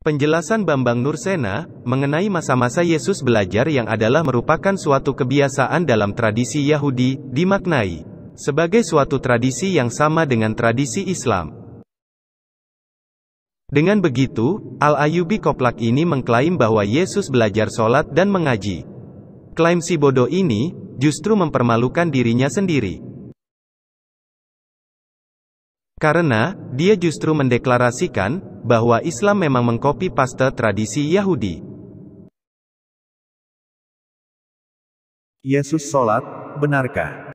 Penjelasan Bambang Nursena, mengenai masa-masa Yesus belajar yang adalah merupakan suatu kebiasaan dalam tradisi Yahudi, dimaknai sebagai suatu tradisi yang sama dengan tradisi Islam. Dengan begitu, Al-Ayyubi Koplak ini mengklaim bahwa Yesus belajar sholat dan mengaji. Klaim si bodoh ini, justru mempermalukan dirinya sendiri. Karena, dia justru mendeklarasikan, bahwa Islam memang mengkopi paste tradisi Yahudi. Yesus sholat, benarkah?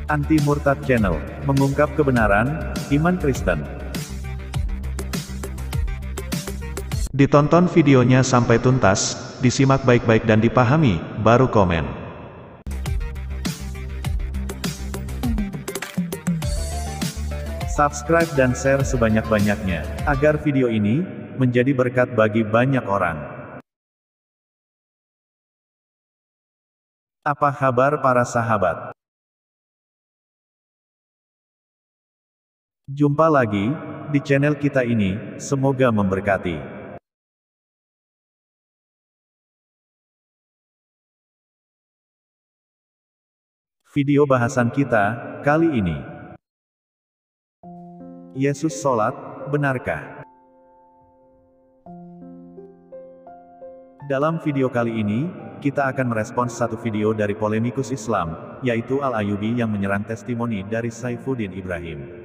Anti Murtad Channel, mengungkap kebenaran, iman Kristen. Ditonton videonya sampai tuntas, disimak baik-baik dan dipahami, baru komen. Subscribe dan share sebanyak-banyaknya, agar video ini, menjadi berkat bagi banyak orang. Apa kabar para sahabat? Jumpa lagi, di channel kita ini, semoga memberkati. Video bahasan kita, kali ini. Yesus sholat, benarkah? Dalam video kali ini, kita akan merespons satu video dari polemikus Islam, yaitu Al-Ayyubi yang menyerang testimoni dari Saifuddin Ibrahim.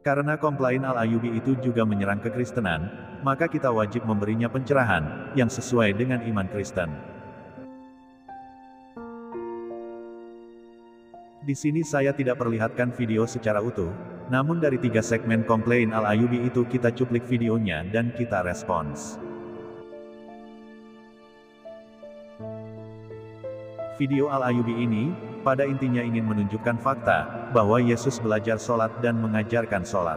Karena komplain Al-Ayyubi itu juga menyerang kekristenan, maka kita wajib memberinya pencerahan, yang sesuai dengan iman Kristen. Di sini saya tidak perlihatkan video secara utuh, namun dari 3 segmen komplain Al-Ayyubi itu kita cuplik videonya dan kita respons. Video Al-Ayyubi ini, pada intinya ingin menunjukkan fakta, bahwa Yesus belajar sholat dan mengajarkan sholat.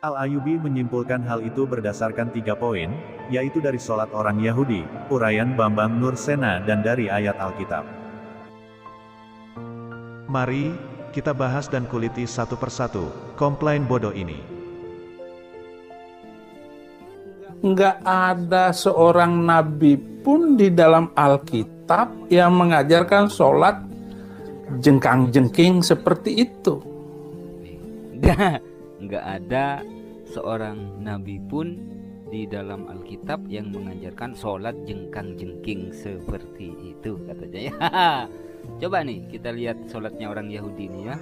Al-Ayyubi menyimpulkan hal itu berdasarkan 3 poin, yaitu dari sholat orang Yahudi, uraian Bambang Nursena dan dari ayat Alkitab. Mari, kita bahas dan kuliti satu persatu, komplain bodoh ini. Nggak ada seorang nabi pun di dalam Alkitab yang mengajarkan sholat jengkang-jengking seperti itu. Nggak ada seorang nabi pun di dalam Alkitab yang mengajarkan sholat jengkang-jengking seperti itu, katanya ya. Coba nih kita lihat sholatnya orang Yahudi nih ya.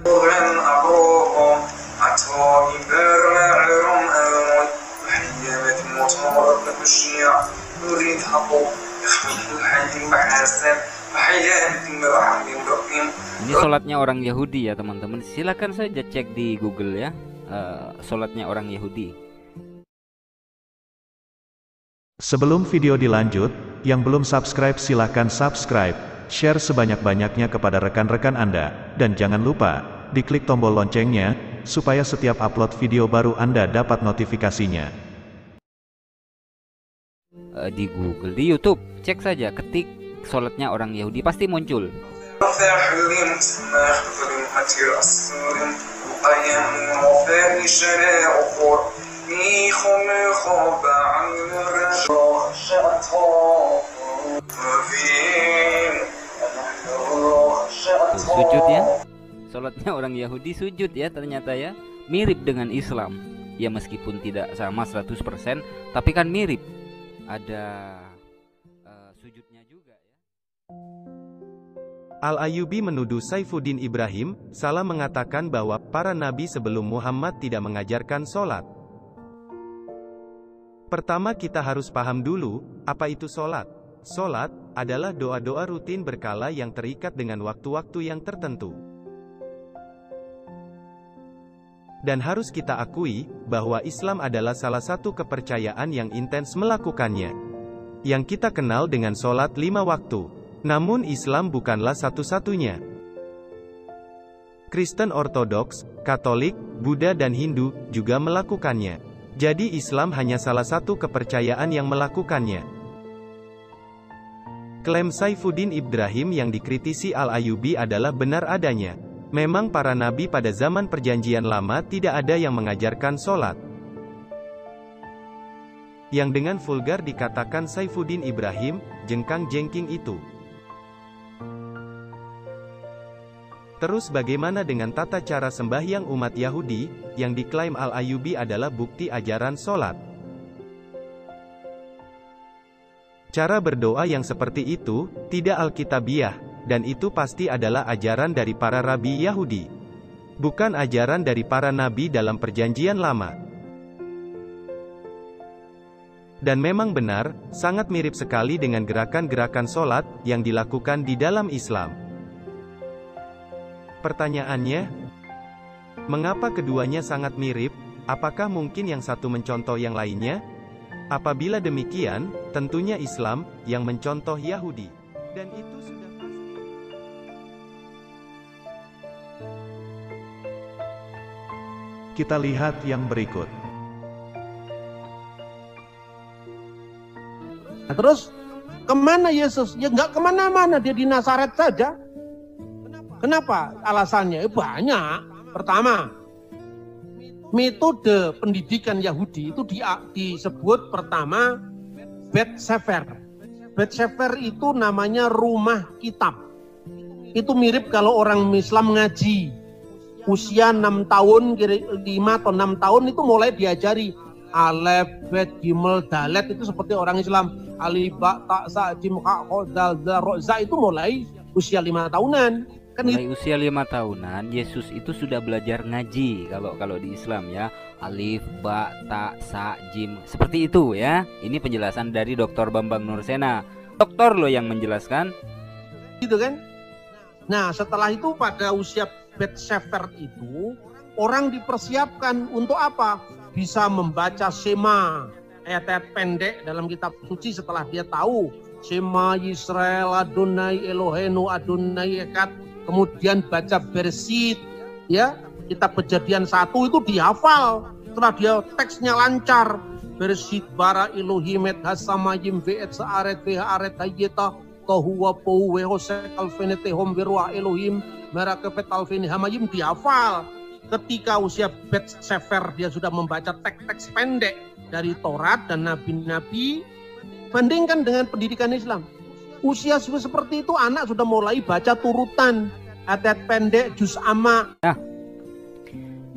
Ini sholatnya orang Yahudi ya teman-teman. Silakan saja cek di Google ya, sholatnya orang Yahudi. Sebelum video dilanjut, yang belum subscribe silahkan subscribe, share sebanyak-banyaknya kepada rekan-rekan Anda, dan jangan lupa, diklik tombol loncengnya, supaya setiap upload video baru Anda dapat notifikasinya. Di Google, di YouTube, cek saja, ketik sholatnya orang Yahudi, pasti muncul. Sujud ya, sholatnya orang Yahudi sujud ya, ternyata ya, mirip dengan Islam ya, meskipun tidak sama 100%, tapi kan mirip, ada sujudnya juga ya. Al-Ayyubi menuduh Saifuddin Ibrahim salah mengatakan bahwa para nabi sebelum Muhammad tidak mengajarkan sholat. Pertama kita harus paham dulu, apa itu sholat. Sholat adalah doa-doa rutin berkala yang terikat dengan waktu-waktu yang tertentu. Dan harus kita akui, bahwa Islam adalah salah satu kepercayaan yang intens melakukannya. Yang kita kenal dengan sholat 5 waktu. Namun Islam bukanlah satu-satunya. Kristen Ortodoks, Katolik, Buddha dan Hindu juga melakukannya. Jadi Islam hanya salah satu kepercayaan yang melakukannya. Klaim Saifuddin Ibrahim yang dikritisi Al-Ayyubi adalah benar adanya. Memang para nabi pada zaman Perjanjian Lama tidak ada yang mengajarkan sholat. Yang dengan vulgar dikatakan Saifuddin Ibrahim, jengkang-jengking itu. Terus bagaimana dengan tata cara sembahyang umat Yahudi, yang diklaim Al-Ayyubi adalah bukti ajaran sholat? Cara berdoa yang seperti itu, tidak alkitabiah, dan itu pasti adalah ajaran dari para rabi Yahudi. Bukan ajaran dari para nabi dalam Perjanjian Lama. Dan memang benar, sangat mirip sekali dengan gerakan-gerakan sholat, yang dilakukan di dalam Islam. Pertanyaannya, mengapa keduanya sangat mirip? Apakah mungkin yang satu mencontoh yang lainnya? Apabila demikian, tentunya Islam, yang mencontoh Yahudi. Dan itu sudah pasti. Kita lihat yang berikut. Nah, terus kemana Yesus? Ya nggak kemana-mana, dia di Nazaret saja. Kenapa? Alasannya banyak. Pertama, metode pendidikan Yahudi itu disebut pertama Bet Sefer. Bet Sefer itu namanya rumah kitab. Itu mirip kalau orang Islam ngaji. Usia 6 tahun, 5 atau 6 tahun itu mulai diajari Alef, Bet, Gimel, Dalet, itu seperti orang Islam. Alif, Ba, Ta, Sa, Jim, Ha, Ho, Dal, Dal, Ro, Za, itu mulai usia 5 tahunan. Kan mulai usia 5 tahunan, Yesus itu sudah belajar ngaji kalau di Islam ya. Alif, Ba, Ta, Sa, Jim, seperti itu ya. Ini penjelasan dari Dr. Bambang Nursena. Dokter loh yang menjelaskan. Gitu kan? Nah, setelah itu pada usia Bet Sefer itu, orang dipersiapkan untuk apa? Bisa membaca Shema, ayat-ayat pendek dalam kitab suci setelah dia tahu Shema Yisrael Adonai Elohenu Adonai Echad, kemudian baca Bereshit, ya, kitab Kejadian 1 itu dihafal. Setelah dia teksnya lancar, Bereshit bara Elohim et hasamayim ve'et sa'aret ve'aret hayyeta tohu wa pohu we'hosek alfenete hom ve'ruah Elohim merakepet alfeni hamayim, dihafal. Ketika usia Bet Sefer dia sudah membaca teks-teks pendek dari Taurat dan nabi-nabi. Bandingkan dengan pendidikan Islam, usia seperti itu anak sudah mulai baca turutan, ayat pendek, juz amma. Nah,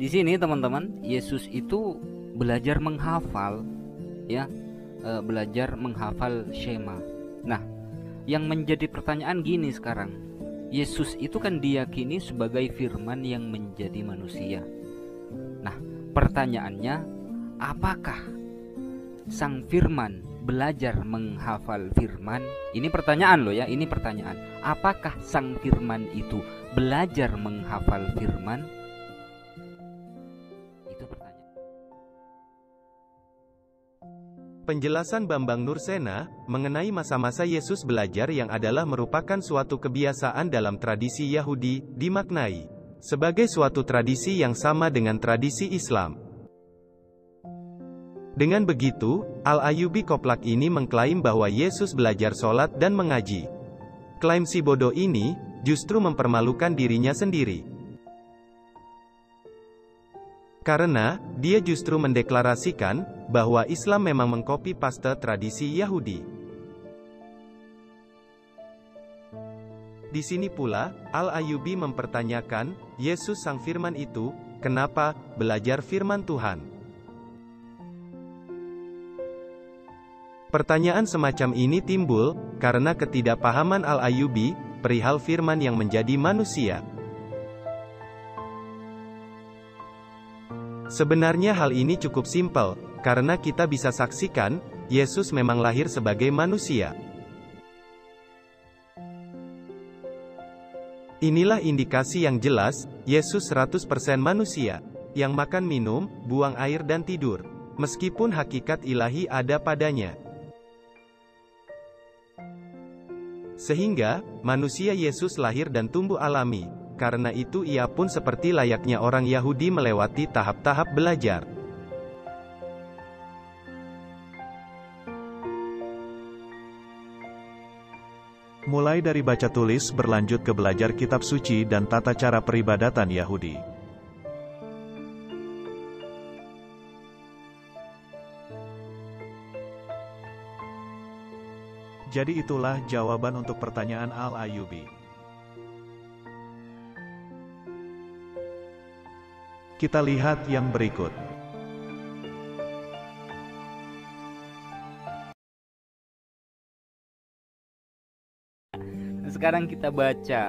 di sini teman-teman, Yesus itu belajar menghafal, ya, belajar menghafal Shema. Nah, yang menjadi pertanyaan gini sekarang, Yesus itu kan diyakini sebagai firman yang menjadi manusia. Nah, pertanyaannya, apakah sang firman belajar menghafal firman? Ini pertanyaan loh ya, ini pertanyaan. Apakah sang firman itu belajar menghafal firman? Itu pertanyaan. Penjelasan Bambang Nursena mengenai masa-masa Yesus belajar yang adalah merupakan suatu kebiasaan dalam tradisi Yahudi, dimaknai sebagai suatu tradisi yang sama dengan tradisi Islam. Dengan begitu, Al-Ayyubi Koplak ini mengklaim bahwa Yesus belajar sholat dan mengaji. Klaim si bodoh ini justru mempermalukan dirinya sendiri. Karena, dia justru mendeklarasikan bahwa Islam memang mengkopi paste tradisi Yahudi. Di sini pula, Al-Ayyubi mempertanyakan, Yesus sang firman itu, kenapa belajar firman Tuhan? Pertanyaan semacam ini timbul, karena ketidakpahaman Al-Ayyubi, perihal firman yang menjadi manusia. Sebenarnya hal ini cukup simpel, karena kita bisa saksikan, Yesus memang lahir sebagai manusia. Inilah indikasi yang jelas, Yesus 100% manusia, yang makan minum, buang air dan tidur, meskipun hakikat ilahi ada padanya. Sehingga, manusia Yesus lahir dan tumbuh alami, Karena itu ia pun seperti layaknya orang Yahudi melewati tahap-tahap belajar. Mulai dari baca tulis berlanjut ke belajar kitab suci dan tata cara peribadatan Yahudi. Jadi itulah jawaban untuk pertanyaan Al-Ayyubi. Kita lihat yang berikut. Sekarang kita baca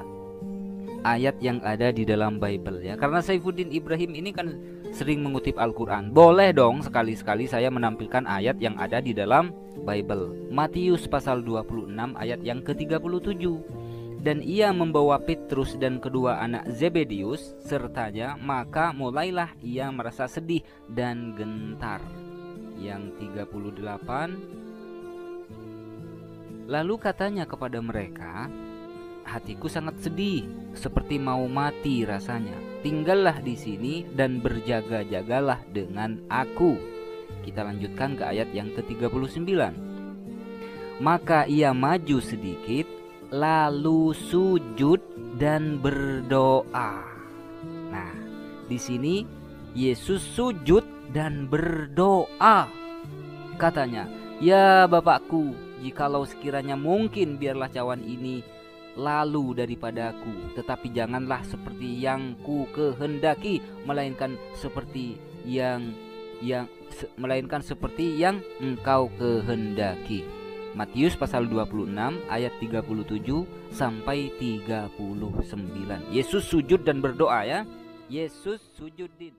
ayat yang ada di dalam Bible ya. Karena Saifuddin Ibrahim ini kan sering mengutip Al-Quran. Boleh dong sekali-sekali saya menampilkan ayat yang ada di dalam Bible. Matius pasal 26 ayat yang ke-37. Dan ia membawa Petrus dan kedua anak Zebedius sertanya, maka mulailah ia merasa sedih dan gentar. Yang 38. Lalu katanya kepada mereka, hatiku sangat sedih, seperti mau mati rasanya. Tinggallah di sini dan berjaga-jagalah dengan aku. Kita lanjutkan ke ayat yang ke-39. Maka ia maju sedikit, lalu sujud dan berdoa. Nah, di sini Yesus sujud dan berdoa. Katanya, ya Bapakku, jikalau sekiranya mungkin biarlah cawan ini lalu daripadaku, tetapi janganlah seperti yang ku kehendaki, melainkan seperti yang engkau kehendaki. Matius pasal 26 ayat 37 sampai 39. Yesus sujud dan berdoa ya. Yesus sujudin.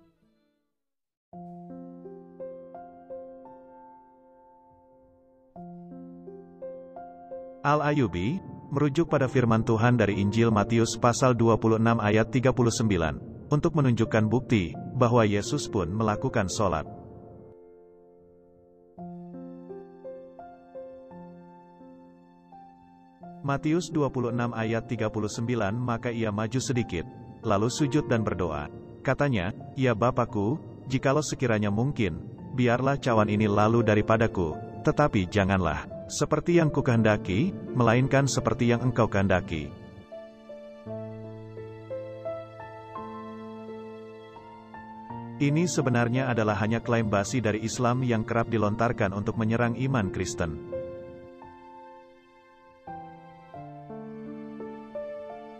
Al-Ayyubi merujuk pada firman Tuhan dari Injil Matius pasal 26 ayat 39 untuk menunjukkan bukti bahwa Yesus pun melakukan sholat. Matius 26 ayat 39, maka ia maju sedikit, lalu sujud dan berdoa. Katanya, ya Bapakku, jikalau sekiranya mungkin, biarlah cawan ini lalu daripadaku, tetapi janganlah seperti yang kukehendaki, melainkan seperti yang engkau kehendaki. Ini sebenarnya adalah hanya klaim basi dari Islam yang kerap dilontarkan untuk menyerang iman Kristen.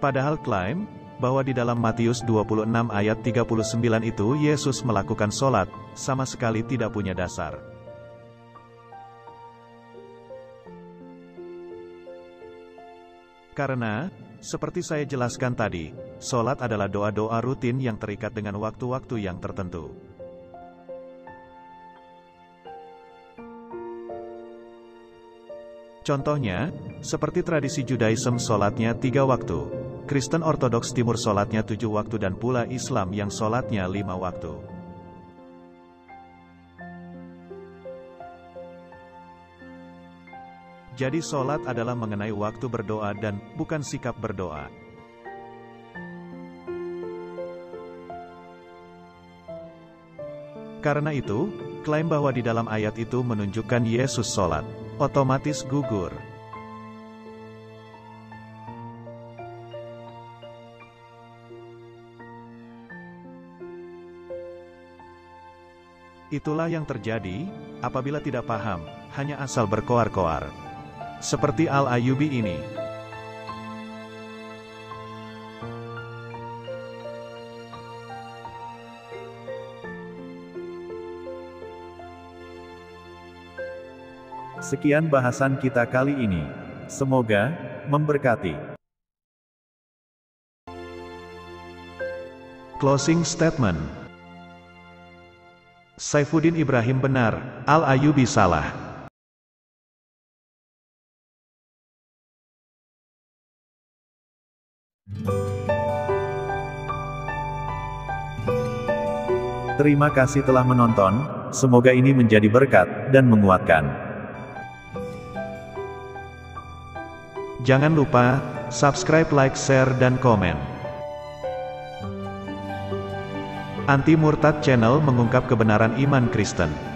Padahal klaim bahwa di dalam Matius 26 ayat 39 itu Yesus melakukan sholat, sama sekali tidak punya dasar. Karena, seperti saya jelaskan tadi, sholat adalah doa-doa rutin yang terikat dengan waktu-waktu yang tertentu. Contohnya, seperti tradisi Judaism sholatnya 3 waktu, Kristen Ortodoks Timur sholatnya 7 waktu dan pula Islam yang sholatnya 5 waktu. Jadi sholat adalah mengenai waktu berdoa dan bukan sikap berdoa. Karena itu, klaim bahwa di dalam ayat itu menunjukkan Yesus sholat, otomatis gugur. Itulah yang terjadi, apabila tidak paham, hanya asal berkoar-koar. Seperti Al-Ayyubi ini. Sekian bahasan kita kali ini. Semoga memberkati. Closing statement. Saifuddin Ibrahim benar, Al-Ayyubi salah. Terima kasih telah menonton, semoga ini menjadi berkat dan menguatkan. Jangan lupa subscribe, like, share, dan komen. Anti Murtad Channel mengungkap kebenaran iman Kristen.